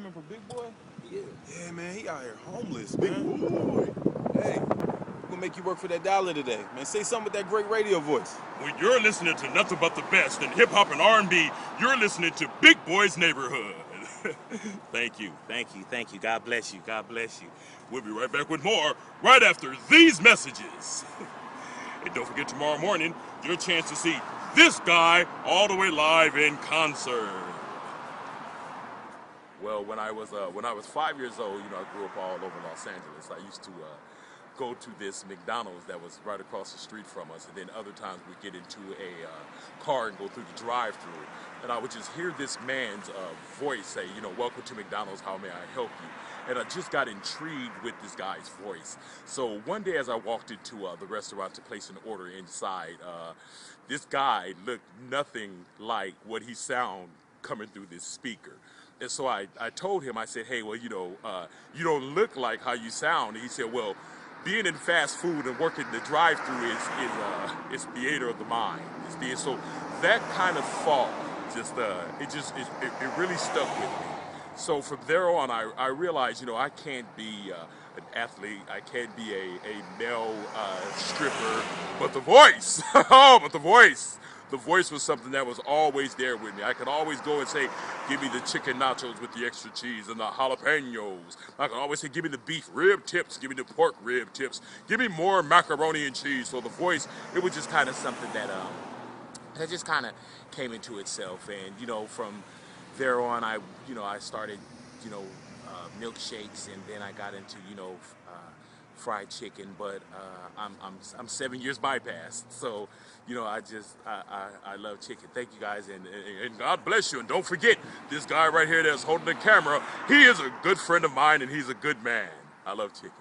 coming for Big Boy? Yeah. Yeah, man, he out here homeless, man. Big boy. Hey, we're gonna make you work for that dollar today, man. Say something with that great radio voice. When you're listening to nothing but the best in hip-hop and R&B, you're listening to Big Boy's Neighborhood. Thank you. God bless you. God bless you. We'll be right back with more right after these messages. And don't forget tomorrow morning, your chance to see this guy all the way live in concert. Well, when I was 5 years old, I grew up all over Los Angeles. I used to go to this McDonald's that was right across the street from us, and then other times we'd get into a car and go through the drive-thru, and I would just hear this man's voice say, "Welcome to McDonald's, how may I help you?" And I just got intrigued with this guy's voice. So one day as I walked into the restaurant to place an order inside, this guy looked nothing like what he sound coming through this speaker. And so I told him, I said, "Hey, well, you don't look like how you sound." And he said, "Well, being in fast food and working the drive-thru is theater of the mind." So that kind of thought it really stuck with me. So from there on, I realized, I can't be an athlete, I can't be a male stripper, but the voice, the voice was something that was always there with me. I could always go and say, "Give me the chicken nachos with the extra cheese and the jalapenos." I could always say, "Give me the beef rib tips, give me the pork rib tips, give me more macaroni and cheese." So the voice, it was just kind of something that just kind of came into itself. And, from there on, I started, milkshakes, and then I got into, fried chicken, but I'm 7 years bypassed, so I love chicken. Thank you guys, and God bless you. And don't forget, this guy right here that's holding the camera, he is a good friend of mine, and he's a good man. I love chicken.